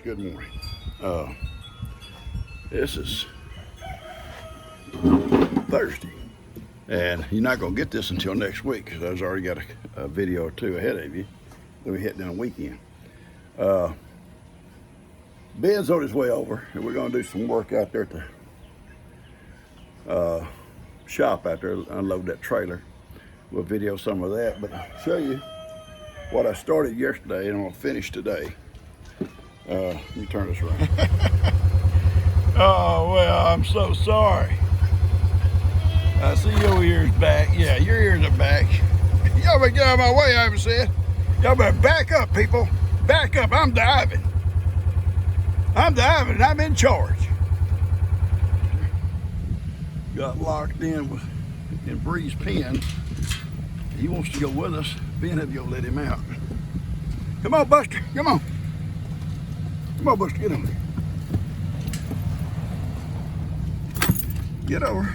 Good morning. This is Thursday, and you're not going to get this until next week because I've already got a video or two ahead of you. Then we hit down a weekend. Ben's on his way over, and we're going to do some work out there at the shop out there, unload that trailer. We'll video some of that, but I'll show you what I started yesterday and I'm going to finish today. Let me turn this around. Oh, well, I'm so sorry. I see your ears back. Yeah, your ears are back. Y'all better get out of my way, I haven't said. Y'all better back up, people. Back up. I'm diving. And I'm in charge. Got locked in Bree's pen. He wants to go with us. Ben, have you let him out? Come on, Buster. Come on. Come on, Buster. Get on there. Get over.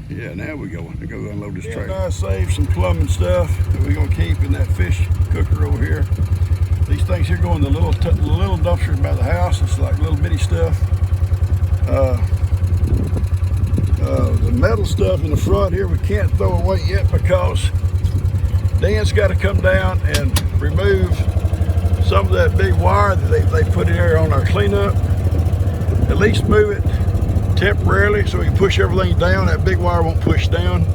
Yeah, now we go. We're going to unload this trailer. I saved some plumbing stuff that we're going to keep in that fish cooker over here. These things here go in the little dumpster by the house. It's like little bitty stuff. The metal stuff in the front here we can't throw away yet because Dan's got to come down and remove some of that big wire that they put in here on our cleanup. At least move it temporarily so we can push everything down. That big wire won't push down.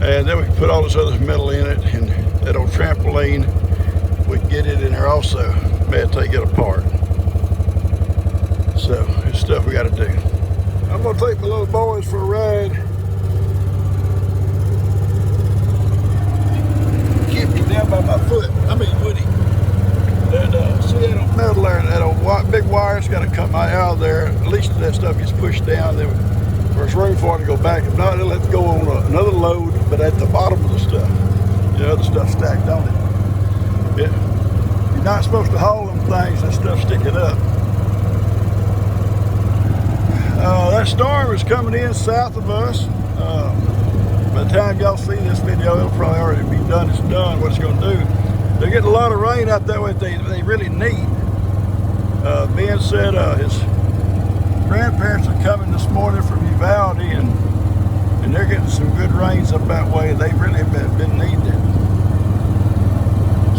And then we can put all this other metal in it, and that old trampoline, we can get it in there also. May have to take it apart. So it's stuff we got to do. I'm gonna take my little boys for a ride. Keep me down by my foot. I mean Woody. And see that old metal there, that old big wire's got to come out of there. At least that stuff gets pushed down. Then there's room for it to go back. If not, it'll have to go on another load, but at the bottom of the stuff. The other stuff stacked on it. You're not supposed to haul them things, that stuff sticking up. That storm is coming in south of us. By the time y'all see this video, it'll probably already be done. It's done. What it's going to do. They're getting a lot of rain out that way they really need. Ben said his grandparents are coming this morning from Uvalde, and they're getting some good rains up that way. They really have been needing it.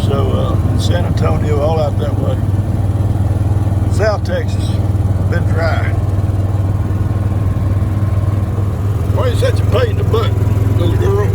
So in San Antonio, all out that way. South Texas, been dry. Why is that you pain in the butt, little girl?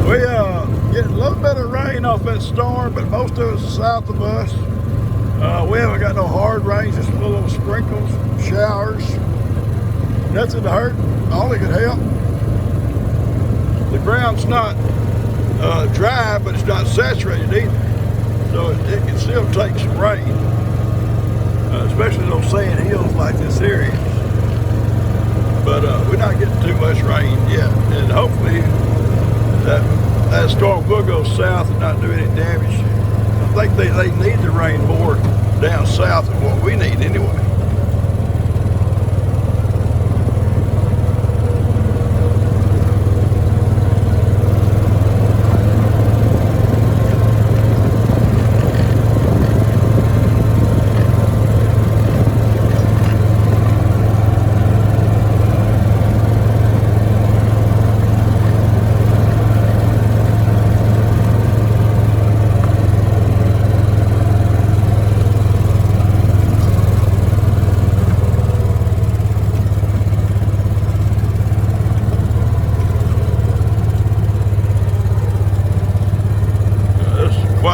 We getting a little bit of rain off that storm, but most of it's south of us. We haven't got no hard rains, just little sprinkles, showers. Nothing to hurt, all it could help. The ground's not dry, but it's not saturated either. So it can still take some rain, especially those sand hills like this area. But we're not getting too much rain yet. And hopefully that storm will go south and not do any damage. I think they need the rain more down south than what we need anyway.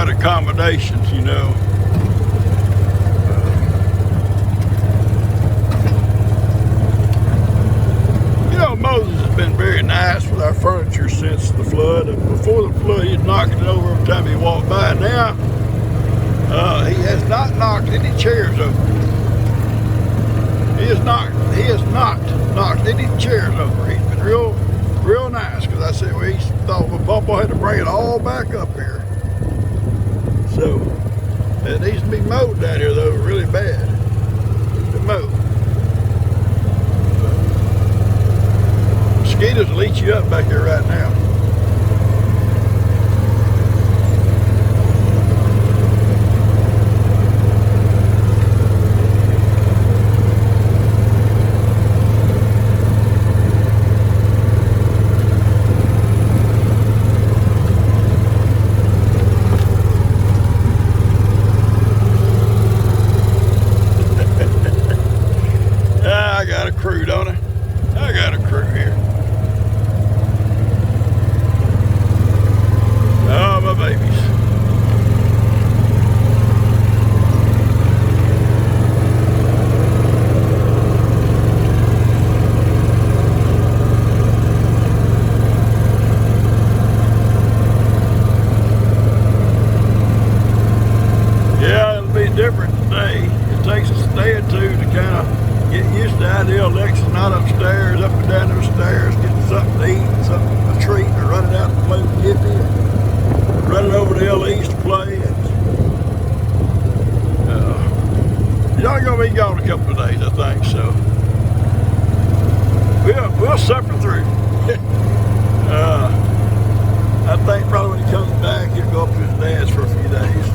Accommodations, you know. You know, Moses has been very nice with our furniture since the flood. Before the flood, he'd knocked it over every time he walked by. Now, he has not knocked any chairs over. He has not knocked any chairs over. He's been real nice because I said we thought my papa had to bring it all back up here. So it needs to be mowed down here though, really bad. Needs to mow. Mosquitoes will eat you up back here right now. I got a crew, don't I? I got a crew here. Oh, my babies. Yeah, it'll be different today. It takes us a day or two to kind of get used to the idea of Alexa's not upstairs, up and down those stairs, getting something to eat, something, a treat, or running out to play with Yippee, or running over to L.E.'s to play. Y'all gonna be gone a couple of days, I think, so we'll suffer through. I think probably when he comes back, he'll go up to his dad's for a few days.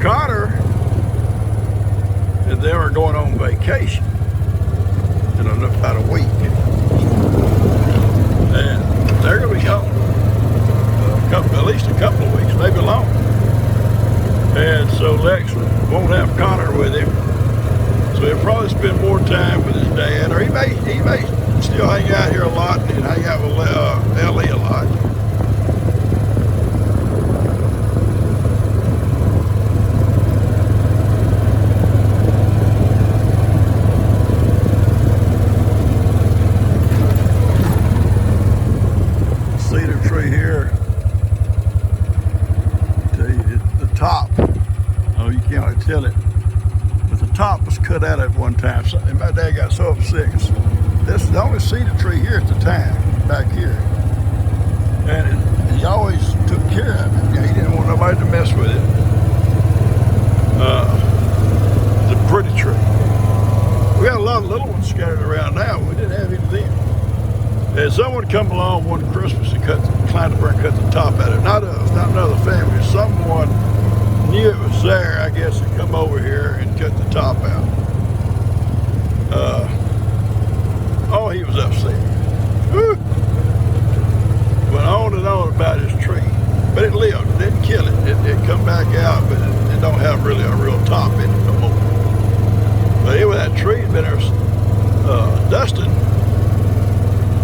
Connor and they are going on vacation in about a week, and they're going to be gone at least a couple of weeks, maybe longer. And so Lex won't have Connor with him, so he'll probably spend more time with his dad, or he may still hang out here a lot and hang out with Ellie a lot. Cedar tree here. Tell you the top. Oh, you can't really tell it, but the top was cut out at one time. So, and my dad got so upset. This is the only cedar tree here at the time, back here, and he always took care of it. He didn't want nobody to mess with it. It's a pretty tree. We got a lot of little ones scattered around now. We didn't have any of them. And someone come along one Christmas and climbed up and cut the top out of it. Not us, not another family. Someone knew it was there, I guess, and come over here and cut the top out. Oh, he was upset. Woo. Went on and on about his tree. But it lived. It didn't kill it. It come back out, but it don't have really a real top in it no more. But anyway, that tree had been there. Dustin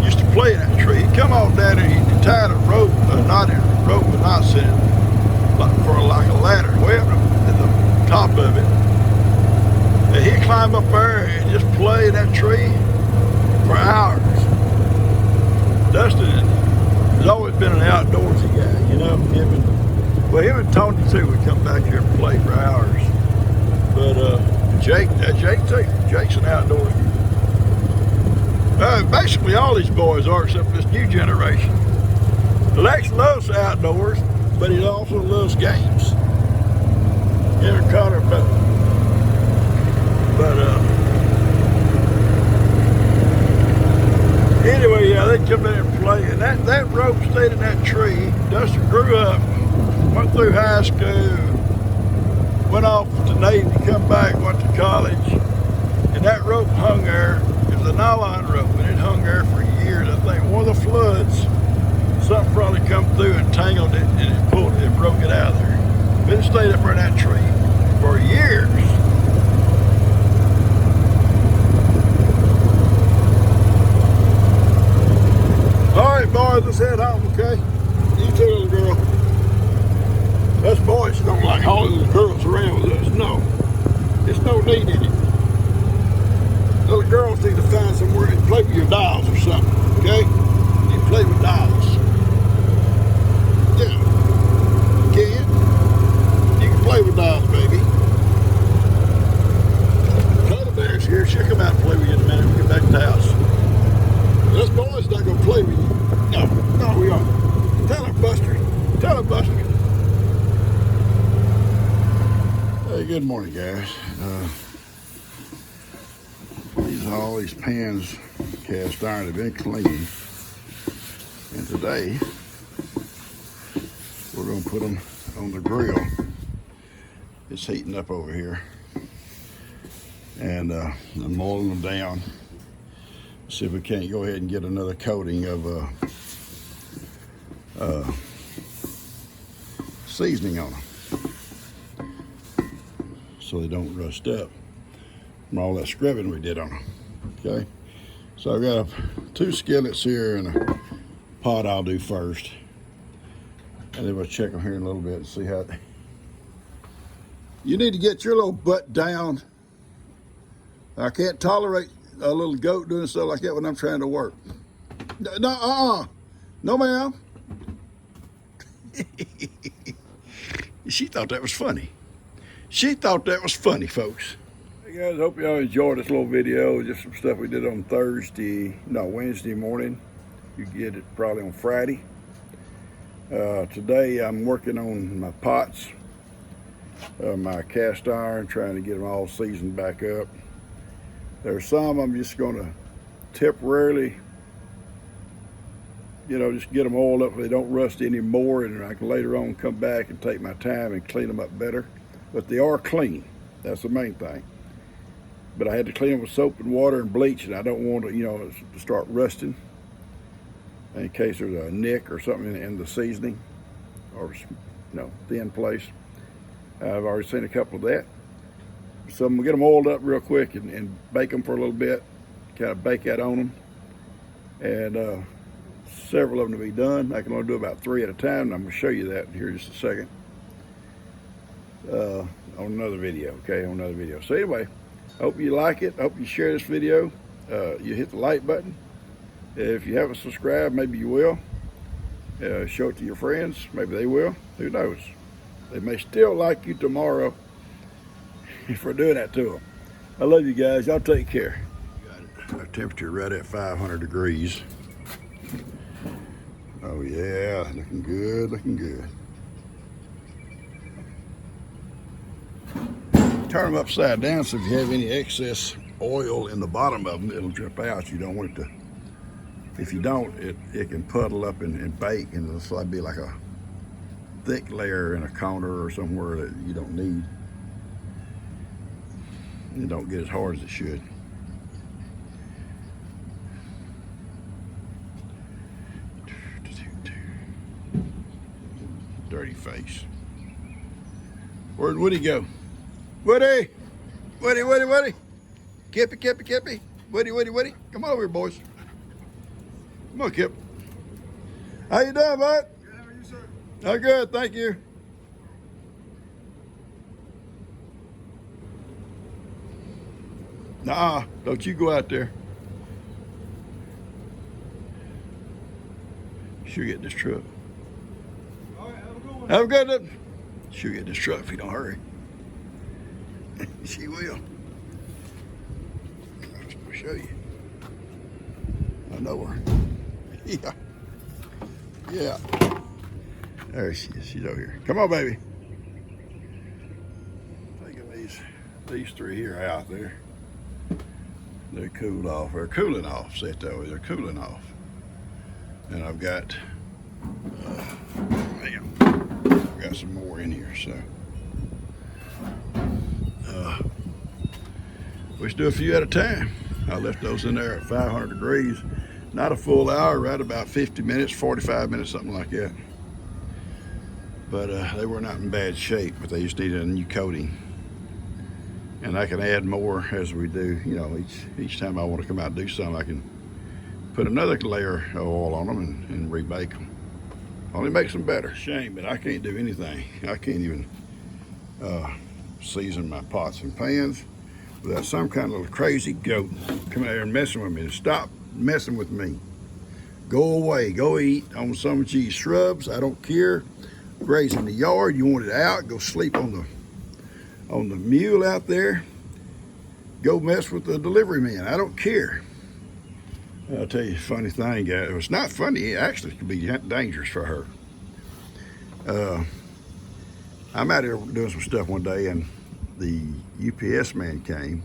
used to play in that tree. He'd come on down there, he tied a rope, a knotted rope with knots in it, for like a ladder, way up at the top of it. And he'd climb up there and just play in that tree for hours. Dustin has always been an outdoorsy guy, you know. Him and Tony too would come back here and play for hours. But Jake too. Jake's an outdoorsy. Basically all these boys are, except for this new generation. Lex loves the outdoors, but he also loves games. Him and Connor both. But anyway, yeah, they'd come in and play, and that rope stayed in that tree. Dustin grew up, went through high school, went off to Navy, come back, went to college, and that rope hung there. It was a nylon rope, and it hung there for years. I think one of the floods, something probably come through and tangled it, and it pulled it and broke it out of there. But it stayed up in that tree for years. All right, boys, let's head home, okay? You too, little girl. Us boys don't like hauling the girls around with us. No, there's no need in it. Little girls need to find somewhere and play with your dolls or something, okay? You play with dolls. Yeah. You can play with dolls, baby. Cuddle Bear's here. She'll come out and play with you in a minute when we get back to the house. Us boys not going to play with you. all these pans, cast iron, have been cleaned. And today, we're gonna put them on the grill. It's heating up over here. And I'm oiling them down. See if we can't go ahead and get another coating of seasoning on them, so they don't rust up from all that scrubbing we did on them. Okay, so I've got 2 skillets here and a pot I'll do first, and then we'll check them here in a little bit and see how. You need to get your little butt down. I can't tolerate a little goat doing stuff like that when I'm trying to work. No, no, ma'am. She thought that was funny. She thought that was funny, folks. Hey guys, hope y'all enjoyed this little video. Just some stuff we did on Wednesday morning. You get it probably on Friday. Today I'm working on my pots, my cast iron, trying to get them all seasoned back up. There's some I'm just gonna temporarily, just get them oiled up so they don't rust anymore, and I can later on come back and take my time and clean them up better. But they are clean. That's the main thing. But I had to clean them with soap and water and bleach, and I don't want to, to start rusting in case there's a nick or something in the seasoning or, thin place. I've already seen a couple of that. So I'm gonna get them oiled up real quick and bake them for a little bit, kind of bake that on them. And several of them to be done. I can only do about 3 at a time, and I'm gonna show you that here in just a second. On another video, okay, on another video. So anyway, hope you like it. Hope you share this video. You hit the like button. If you haven't subscribed, maybe you will. Show it to your friends. Maybe they will. Who knows? They may still like you tomorrow for doing that to them. I love you guys. Y'all take care. Got our temperature right at 500 degrees. Oh yeah, looking good, looking good. Turn them upside down, so if you have any excess oil in the bottom of them, it'll drip out. You don't want it to. If you don't, it can puddle up and bake, and it'll be like a thick layer in a counter or somewhere that you don't need. It don't get as hard as it should. Dirty face. Where'd Woody go? Woody! Woody, Woody, Woody! Kippy, Kippy, Kippy! Woody, Woody, Woody! Come on over here, boys. Come on, Kip. How you doing, bud? Good, how are you, sir? Oh, good, thank you. Nah, don't you go out there. She'll get in this truck. All right, have a good one. Have a good one. She'll get in this truck if you don't hurry. She will. I'll show you. I know her. Yeah. Yeah. There she is. She's over here. Come on, baby. Taking these 3 here out there. They're cooled off. They're cooling off. Say it that way. They're cooling off. And I've got, I've got some more in here. So let's do a few at a time. I left those in there at 500 degrees. Not a full hour, right about 50 minutes, 45 minutes, something like that. But they were not in bad shape, but they just needed a new coating. And I can add more as we do. Each time I want to come out and do something, I can put another layer of oil on them and rebake them. Only makes them better. Shame, but I can't do anything. I can't even season my pots and pans without some kind of little crazy goat coming out here and messing with me. Stop messing with me. Go away. Go eat on some of these shrubs. I don't care. Graze in the yard. You want it out, go sleep on the mule out there. Go mess with the delivery man. I don't care. I'll tell you a funny thing, guys. It's not funny. It actually could be dangerous for her. I'm out here doing some stuff one day, and the UPS man came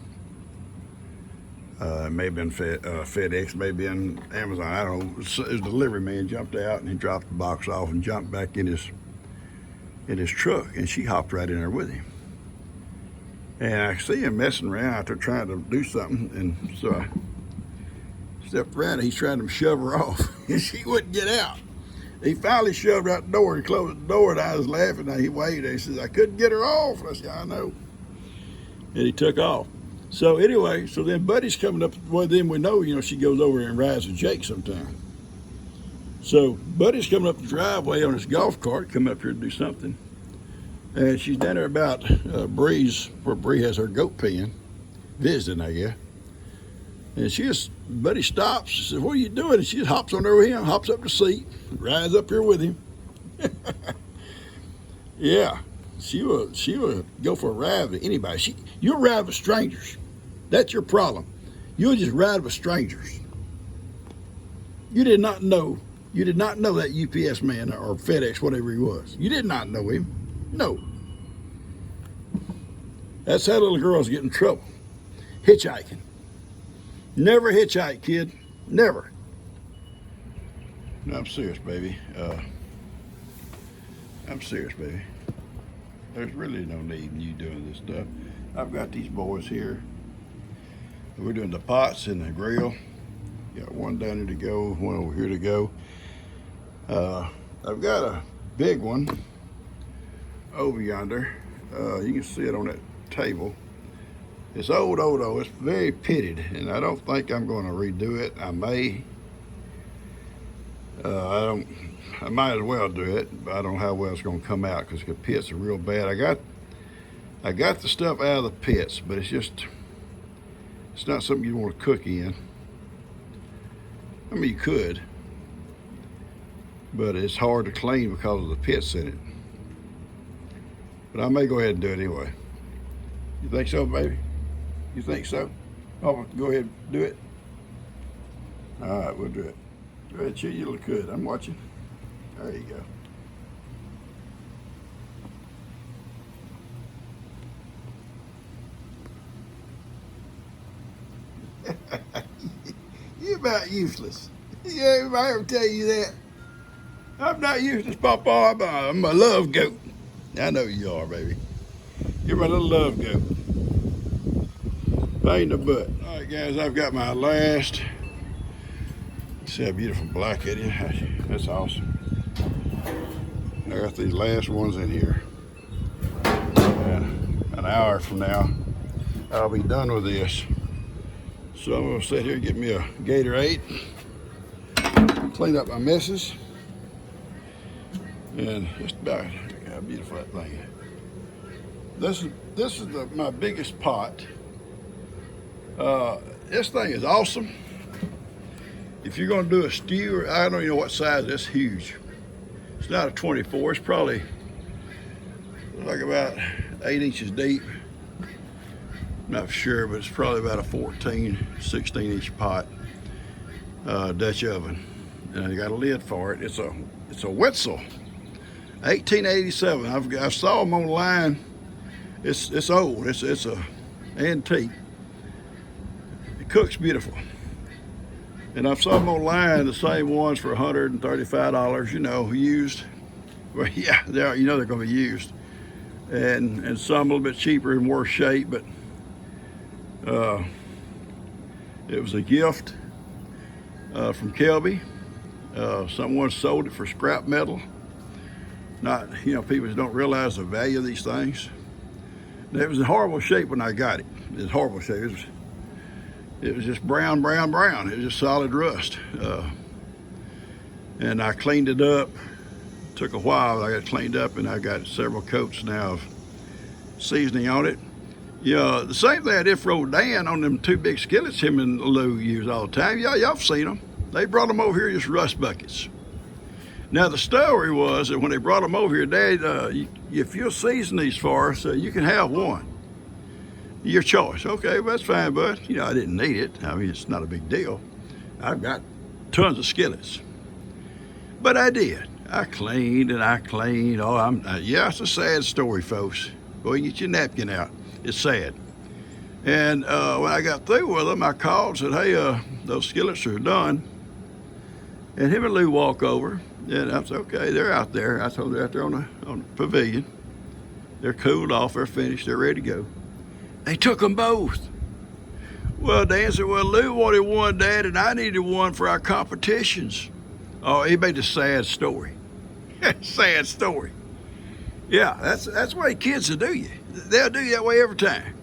It may have been FedEx, may have been Amazon. I don't know. His delivery man jumped out and he dropped the box off and jumped back in his truck, and she hopped right in there with him. And I see him messing around out there trying to do something, and so I stepped around and he's trying to shove her off, and she wouldn't get out. He finally shoved out the door and closed the door, and I was laughing. And he waved. He says, "I couldn't get her off." And I said, "I know." And he took off. So anyway, so then Buddy's coming up. Well, then we know, she goes over and rides with Jake sometime. So Buddy's coming up the driveway on his golf cart, coming up here to do something. And she's down there about Bree's, where Bree has her goat pen, visiting, I guess. And Buddy stops. She says, "What are you doing?" And she just hops on there with him, hops up the seat, rides up here with him. Yeah, she will go for a ride with anybody. You'll ride with strangers. That's your problem. You'll just ride with strangers. You did not know that UPS man or FedEx, whatever he was. You did not know him. No. That's how little girls get in trouble. Hitchhiking. Never hitchhike, kid. Never. No, I'm serious, baby. I'm serious, baby. There's really no need in you doing this stuff. I've got these boys here. We're doing the pots and the grill. Got one down here to go, one over here to go. I've got a big one over yonder. You can see it on that table. It's old. It's very pitted, and I don't think I'm going to redo it. I may. I might as well do it, but I don't know how well it's going to come out because the pits are real bad. I got the stuff out of the pits, but it's not something you want to cook in. I mean, you could, but it's hard to clean because of the pits in it. But I may go ahead and do it anyway. You think so, baby? You think so? Oh, go ahead and do it. All right, we'll do it. Go ahead, chew. You look good. I'm watching. There you go. You're about useless. Yeah, everybody ever tell you that? I'm not useless, Papa. I'm a love goat. I know you are, baby. You're my little love goat. Pain in the butt. All right, guys, I've got my last. See how beautiful black it is? That's awesome. I got these last ones in here. And an hour from now, I'll be done with this. So I'm gonna sit here and get me a Gatorade, clean up my messes, and just about how beautiful that thing is. This is my biggest pot. This thing is awesome. If you're gonna do a stew, I don't even know what size. It's huge. It's not a 24. It's probably like about 8 inches deep. Not for sure, but it's probably about a 14, 16 inch pot, Dutch oven. And I got a lid for it. It's a Wetzel, 1887. I saw them online. It's old. It's a antique. It cooks beautiful. And I saw them online, the same ones for $135, used. Well, yeah, they're going to be used. And some a little bit cheaper and worse shape, but it was a gift from Kelby. Someone sold it for scrap metal. Not, people don't realize the value of these things. And it was in horrible shape when I got it. It was horrible shape. It was just brown. It was just solid rust. And I cleaned it up. Took a while. I got it cleaned up, and I got several coats now of seasoning on it. The same thing I did for old Dan on them 2 big skillets him and Lou use all the time. Y'all seen them. They brought them over here just rust buckets. Now the story was that when they brought them over here, Dad, if you'll season these for us, you can have one. Your choice. Okay, well, that's fine, bud. I didn't need it. I mean, it's not a big deal. I've got tons of skillets. But I did. I cleaned and I cleaned. Oh, yeah, it's a sad story, folks. Go and get your napkin out. It's sad. And when I got through with them, I called and said, hey, those skillets are done. And him and Lou walk over, and I said, okay, they're out there. I told them they're out there on the pavilion. They're cooled off, they're finished, they're ready to go. They took them both. Well, Dan said, well, Lou wanted one, Dad, and I needed one for our competitions. Oh, he made a sad story. Sad story. Yeah, that's the way kids will do you. They'll do you that way every time.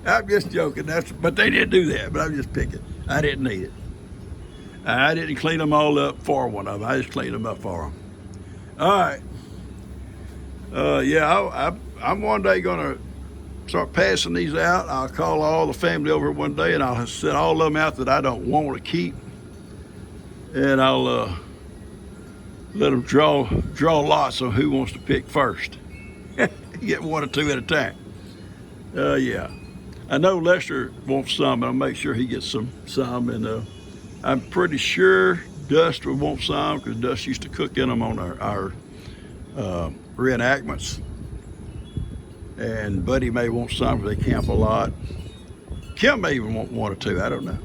I'm just joking, but they didn't do that, but I'm just picking. I didn't need it. I didn't clean them all up for one of them. I just cleaned them up for them. All right. Yeah, I'm one day going to start passing these out. I'll call all the family over one day, and I'll set all of them out that I don't want to keep. And I'll let them draw lots on who wants to pick first. Get one or two at a time. Yeah. I know Lester wants some, but I'll make sure he gets some. And I'm pretty sure Dust would want some because Dust used to cook in them on our reenactments. And Buddy may want some because they camp a lot. Kim may even want one or two. I don't know.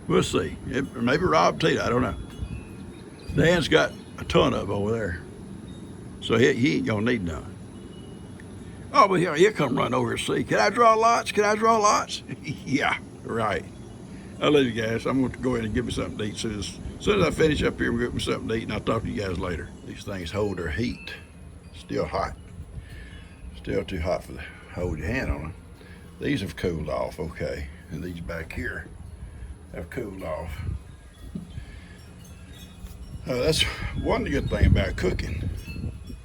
We'll see. Maybe Rob Tita. I don't know. Dan's got a ton of over there, so he ain't gonna need none. Oh, but he'll come run over and see. Can I draw lots? Can I draw lots? Yeah, right. I'll leave you guys. I'm going to go ahead and give me something to eat. As soon as I finish up here, we'll get me something to eat, and I'll talk to you guys later. These things hold their heat. Still hot. Still too hot for to hold your hand on them. These have cooled off, okay. And these back here have cooled off. That's one good thing about cooking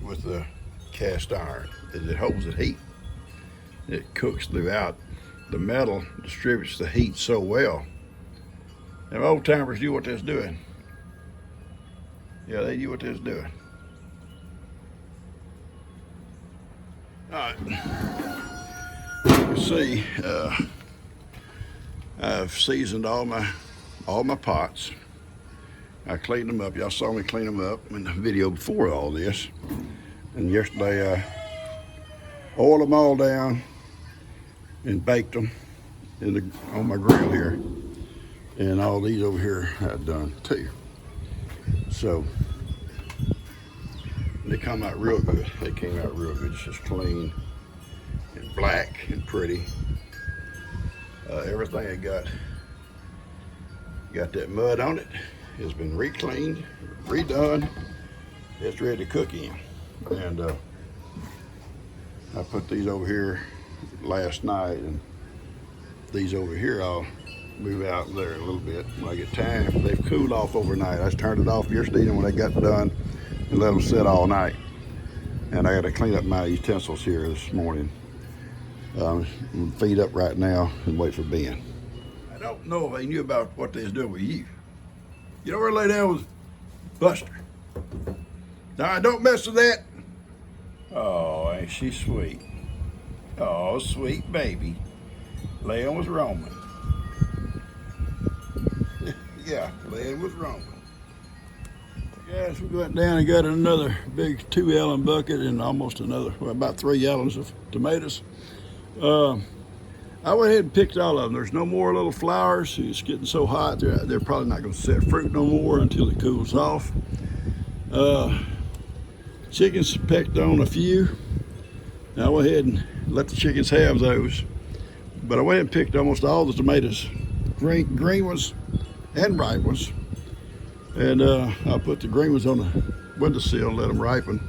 with the cast iron is it holds the heat. It cooks throughout. The metal distributes the heat so well. Them old timers knew what they was doing. Yeah, they knew what they was doing. All right. You see, I've seasoned all my pots. I cleaned them up. Y'all saw me clean them up in the video before all this. And yesterday I oiled them all down and baked them on my grill here. And all these over here I've done too. So they come out real good. They came out real good. It's just clean and black and pretty. Everything I got that mud on it has been re-cleaned, redone. It's ready to cook in. And I put these over here last night, and these over here I'll move out there a little bit when I get time. They've cooled off overnight. I just turned it off yesterday when they got done and let them sit all night. And I got to clean up my utensils here this morning. I'm feed up right now and wait for Ben. I don't know if they knew about what they was doing with you. You know where to lay down with Buster. Now, don't mess with that. Oh, ain't she sweet? Oh, sweet baby. Laying with Roman. Yeah, laying with Roman. Guys, we went down and got another big 2-gallon bucket and almost another, well, about 3 gallons of tomatoes. I went ahead and picked all of them. There's no more little flowers. It's getting so hot, they're probably not going to set fruit no more until it cools off. Chickens pecked on a few. Now I went ahead and let the chickens have those. But I went ahead and picked almost all the tomatoes, green ones and ripe ones. And I put the green ones on the windowsill and let them ripen.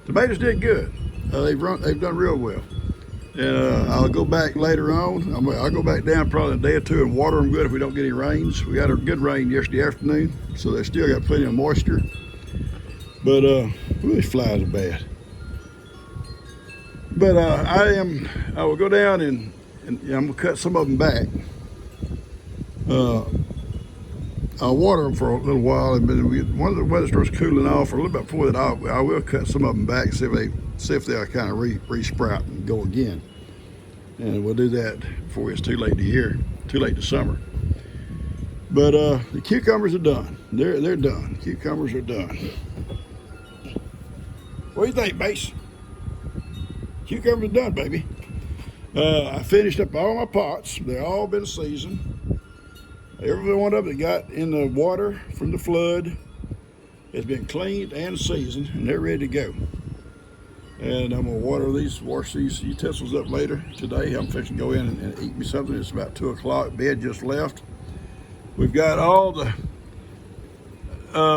Tomatoes did good. They've done real well. And I'll go back later on. I'll go back down probably a day or two and water them good if we don't get any rains. We got a good rain yesterday afternoon, so they still got plenty of moisture. But these flies are bad. But I will go down and I'm gonna cut some of them back. I'll water them for a little while, and then once the weather starts cooling off, or a little bit before that, I will cut some of them back, see if they'll kind of re-sprout and go again. And we'll do that before it's too late to summer. But the cucumbers are done. They're done. Cucumbers are done. What do you think, Mace? Cucumbers done, baby. I finished up all my pots. They've all been seasoned. Every one of them that got in the water from the flood has been cleaned and seasoned, and they're ready to go. And I'm gonna wash these utensils up later today. I'm fixing to go in and eat me something. It's about 2 o'clock. Bed just left. We've got all the,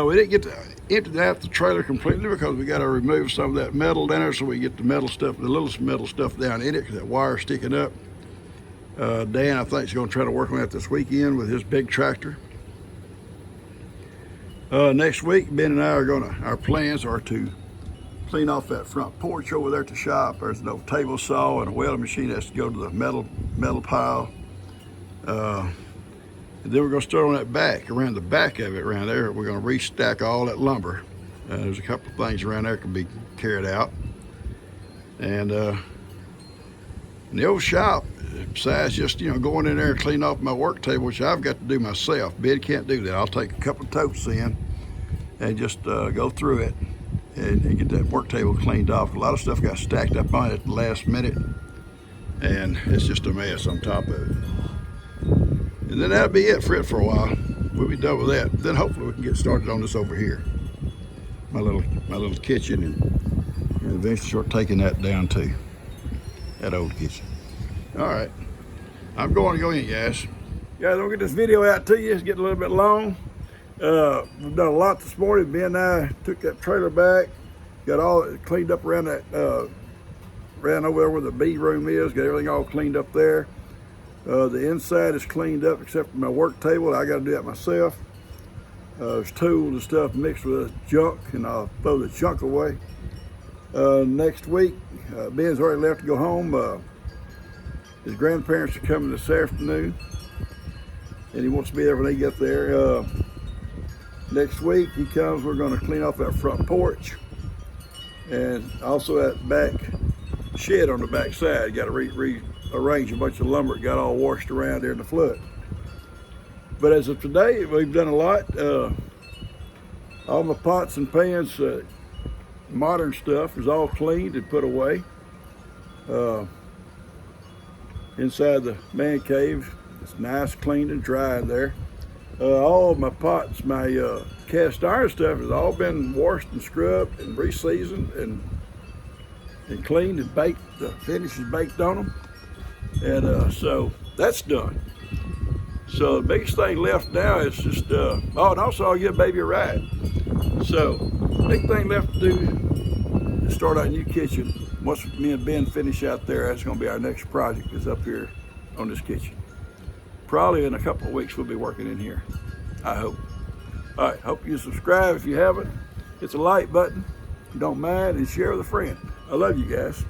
we didn't get to empty out the trailer completely because we got to remove some of that metal down there so we get the metal stuff, the little metal stuff down in it because that wire's sticking up. Dan, I think, is going to try to work on that this weekend with his big tractor. Next week, Ben and I are our plans are to clean off that front porch over there at the shop. There's no table saw and a welding machine that has to go to the metal pile. And then we're going to start on that back, around the back of it around there. We're going to restack all that lumber. There's a couple of things around there that can be carried out. And the old shop, besides just, going in there and cleaning off my work table, which I've got to do myself. Ben can't do that. I'll take a couple of totes in and just go through it and get that work table cleaned off. A lot of stuff got stacked up on it at the last minute, and it's just a mess on top of it. And then that'll be it for a while. We'll be done with that. Then hopefully we can get started on this over here, my little kitchen, and eventually start taking that down too, that old kitchen. All right, I'm going to go in, guys. Guys, I'll get this video out to you. It's getting a little bit long. We've done a lot this morning. Ben and I took that trailer back, got all it cleaned up around that, ran over there where the bee room is, got everything all cleaned up there. The inside is cleaned up except for my work table. I got to do that myself. There's tools and stuff mixed with junk, and I'll throw the junk away. Next week, Ben's already left to go home. His grandparents are coming this afternoon, and he wants to be there when they get there. Next week he comes, we're going to clean off that front porch and also that back shed on the back side. Got to rearrange a bunch of lumber. It got all washed around there in the flood. But as of today, we've done a lot. All my pots and pans, modern stuff, is all cleaned and put away. Inside the man cave, it's nice, clean and dry in there. All of my pots, my cast iron stuff has all been washed and scrubbed and re-seasoned and cleaned and baked. The finish is baked on them. And so that's done. So the biggest thing left now is just, oh, and also I'll give baby a ride. So big thing left to do is start our new kitchen. Once me and Ben finish out there, that's gonna be our next project, is up here on this kitchen. Probably in a couple of weeks we'll be working in here, I hope. All right, hope you subscribe if you haven't. Hit the like button if you don't mind, and share with a friend. I love you guys.